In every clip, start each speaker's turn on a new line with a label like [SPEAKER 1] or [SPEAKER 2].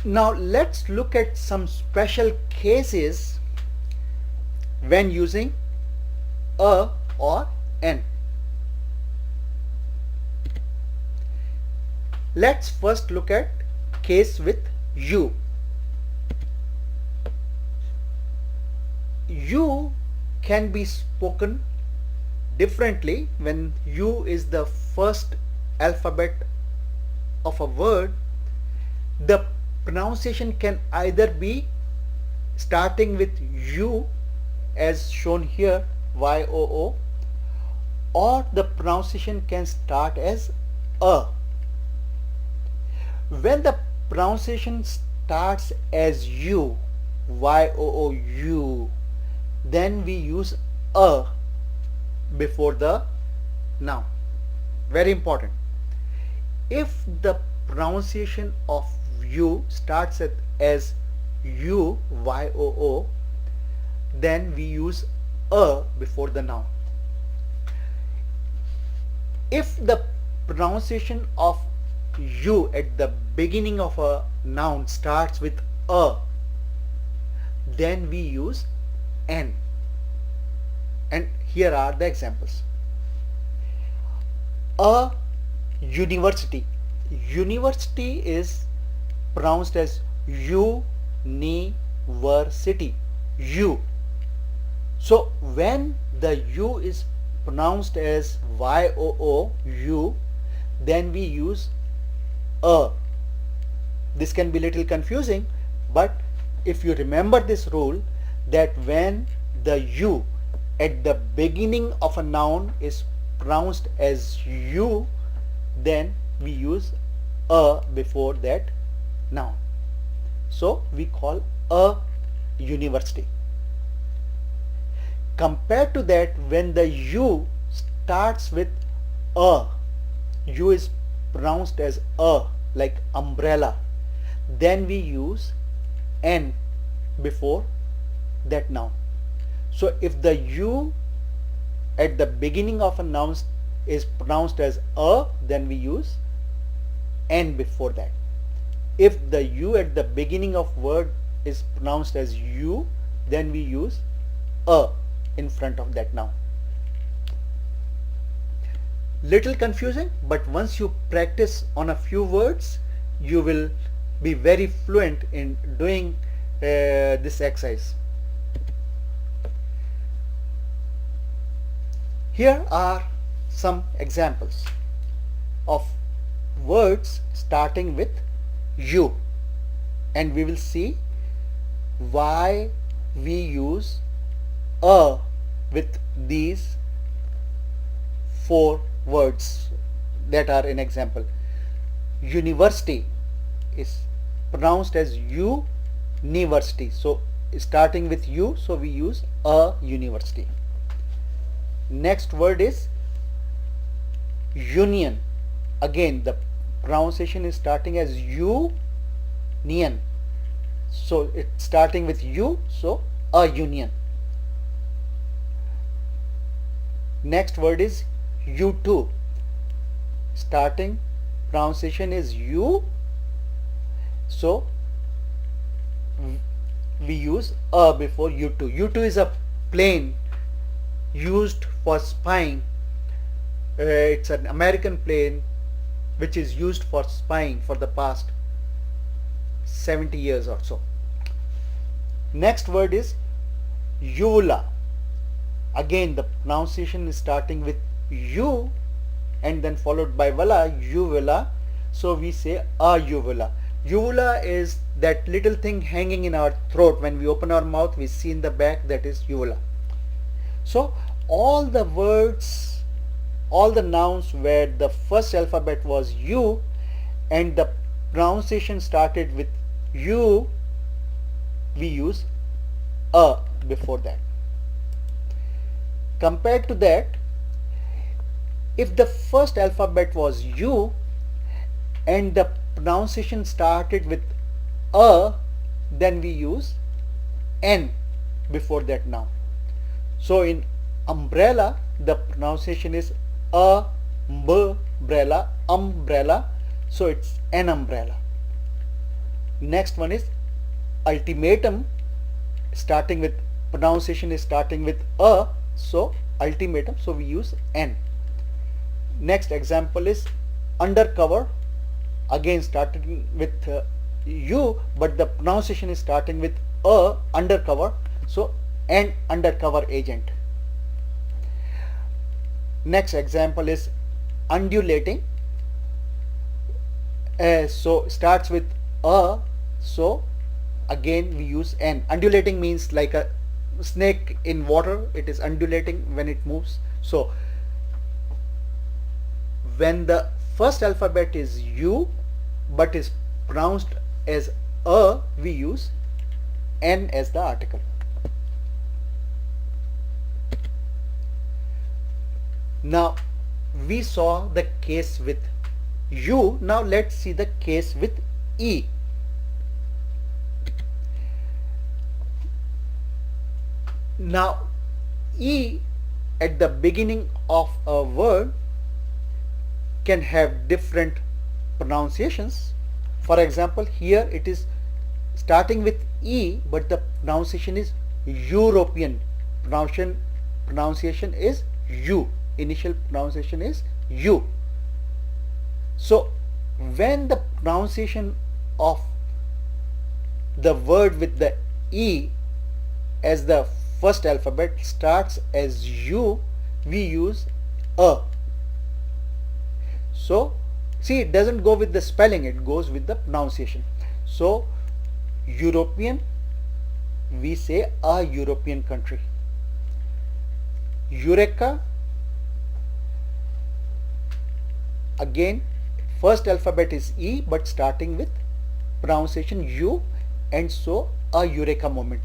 [SPEAKER 1] Now let's look at some special cases when using a or an. Let's first look at case with you. You can be spoken differently when U is the first alphabet of a word. The pronunciation can either be starting with U as shown here, YOO, or the pronunciation can start as A. When the pronunciation starts as U, YOOU, then we use A before the noun. Very important. If the pronunciation of U starts as UYOO, then we use A before the noun. If the pronunciation of U at the beginning of a noun starts with A, then we use N. And here are the examples. A university. University is pronounced as U-ni-ver-city. U. So when the U is pronounced as YOOU, then we use A. This can be little confusing, but if you remember this rule, that when the U at the beginning of a noun is pronounced as U, then we use A before that noun. So we call A university. Compared to that, when the U starts with A, U is pronounced as A, like umbrella, then we use N before that noun. So if the U at the beginning of a noun is pronounced as A, then we use N before that. If the U at the beginning of word is pronounced as U, then we use A in front of that noun. Little confusing, but once you practice on a few words, you will be very fluent in doing this exercise. Here are some examples of words starting with U, and we will see why we use A with these 4 words that are in example. University is pronounced as U-university, so starting with U, so we use A university. Next word is union. Again, the pronunciation is starting as U-nion, so it's starting with U, so a union. Next word is U2. Starting pronunciation is U, so we use A before U2. U2 is a plane used for spying. It's an American plane which is used for spying for the past 70 years or so. Next word is uvula. Again, the pronunciation is starting with U and then followed by vala, uvula. So we say a uvula. Uvula is that little thing hanging in our throat. When we open our mouth, we see in the back, that is uvula. So all the words, all the nouns where the first alphabet was U and the pronunciation started with U, we use A before that. Compared to that, if the first alphabet was U and the pronunciation started with A, then we use N before that noun. So in umbrella, the pronunciation is umbrella, umbrella, so it's an umbrella. Next one is ultimatum, starting with pronunciation is starting with a, so ultimatum, so we use n. Next example is undercover, again starting with u, but the pronunciation is starting with a, undercover, so an undercover agent. Next example is undulating, so starts with a, so again we use n. Undulating means like a snake in water, it is undulating when it moves. So when the first alphabet is u but is pronounced as a, we use n as the article. Now we saw the case with u, now let's see the case with e. Now e at the beginning of a word can have different pronunciations. For example, here it is starting with e but the pronunciation is European. Pronunciation is u. Initial pronunciation is u. So when the pronunciation of the word with the e as the first alphabet starts as u, we use a. So see, it doesn't go with the spelling, it goes with the pronunciation. So European, we say a European country. Eureka, again first alphabet is e but starting with pronunciation u, and so a eureka moment.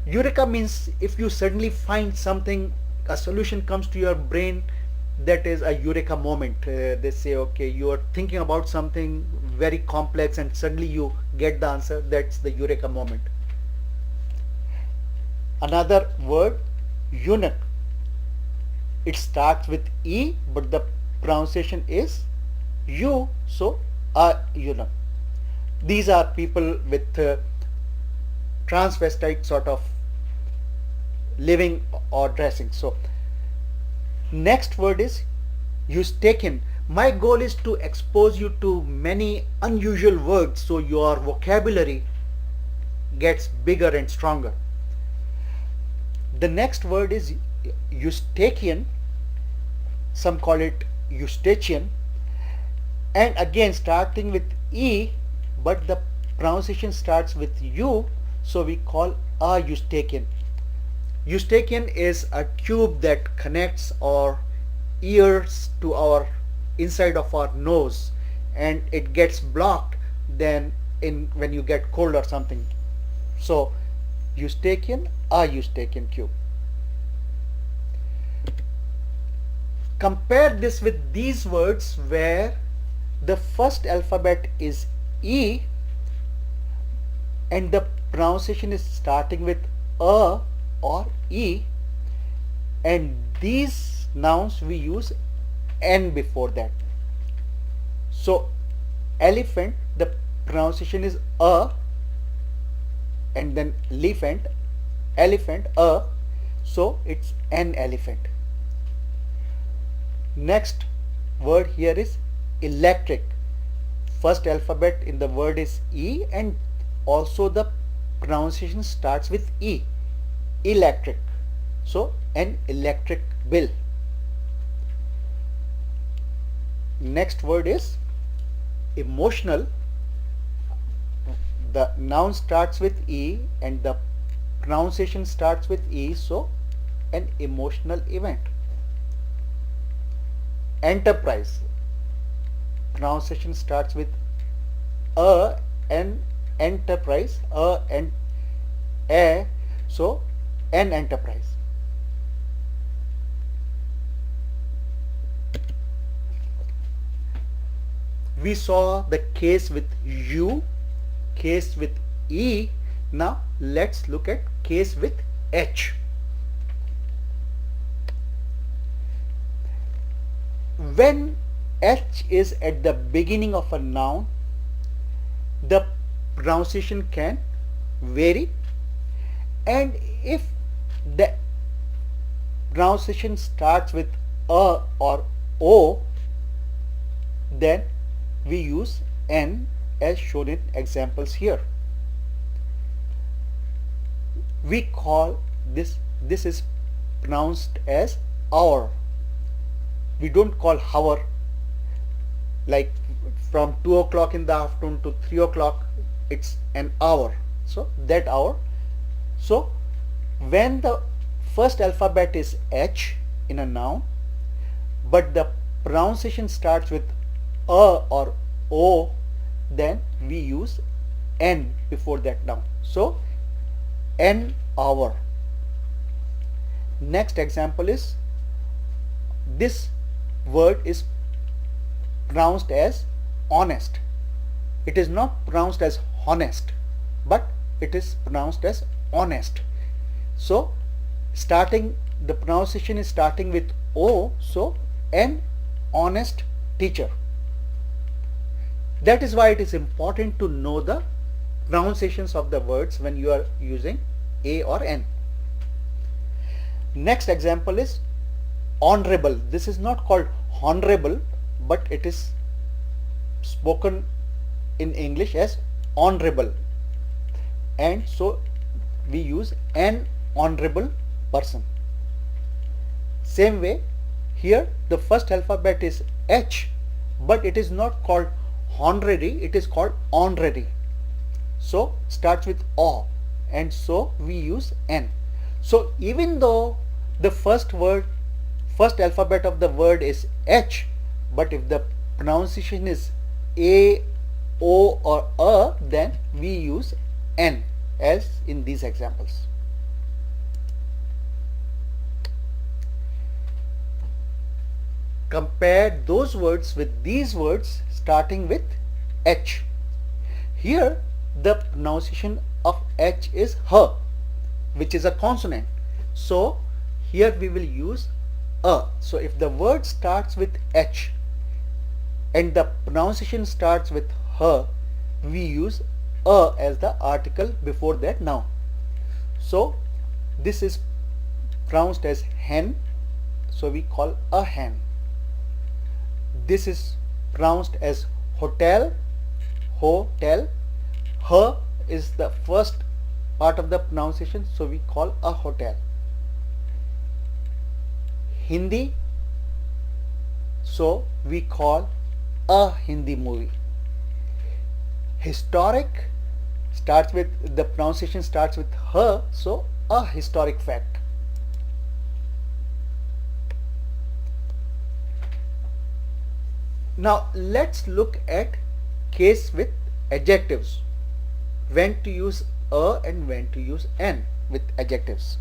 [SPEAKER 1] Eureka means if you suddenly find something, a solution comes to your brain, that is a eureka moment. They say, okay, you are thinking about something very complex and suddenly you get the answer, that's the eureka moment. Another word, eunuch, it starts with e but the pronunciation is u, so a eunuch. These are people with transvestite sort of living or dressing. So next word is Eustachian. My goal is to expose you to many unusual words so your vocabulary gets bigger and stronger. The next word is Eustachian. Some call it Eustachian, and again starting with e but the pronunciation starts with u, so we call a Eustachian. Eustachian is a tube that connects our ears to our inside of our nose, and it gets blocked then when you get cold or something. So Eustachian, a Eustachian tube. Compare this with these words where the first alphabet is e and the pronunciation is starting with a or e, and these nouns we use n before that. So elephant, the pronunciation is a, and then elephant, a, so it's an elephant. Next word here is electric. First alphabet in the word is e and also the pronunciation starts with e, electric, so an electric bill. Next word is emotional. The noun starts with e and the pronunciation starts with e, so an emotional event. Enterprise, pronunciation starts with a and enterprise, a and a, so an enterprise. We saw the case with u, case with e. Now let's look at case with h. When h is at the beginning of a noun, the pronunciation can vary, and if the pronunciation starts with a or o, then we use n as shown in examples here. We call this is pronounced as hour. We don't call hour, like from 2 o'clock in the afternoon to 3 o'clock, it's an hour. So that hour. So when the first alphabet is H in a noun, but the pronunciation starts with a or o, then we use n before that noun. So an hour. Next example is, this word is pronounced as honest. It is not pronounced as honest, but it is pronounced as honest. So the pronunciation is starting with o, so an honest teacher. That is why it is important to know the pronunciations of the words when you are using a or n. Next example is honorable. This is not called honorable, but it is spoken in English as honorable, and so we use an honorable person. Same way, here the first alphabet is H, but it is not called honorary, it is called honorary. So starts with O, and so we use N. So even though the first alphabet of the word is H, but if the pronunciation is A, O or A, then we use N, as in these examples. Compare those words with these words starting with H. Here the pronunciation of H is H, which is a consonant. So here we will use A. So if the word starts with H and the pronunciation starts with H, we use A as the article before that noun. So this is pronounced as hen, so we call a hen. This is pronounced as hotel, hotel. H is the first part of the pronunciation, so we call a hotel. Hindi, so we call a Hindi movie. Historic starts with, the pronunciation starts with H, so a historic fact. Now let's look at case with adjectives, when to use a and when to use n with adjectives.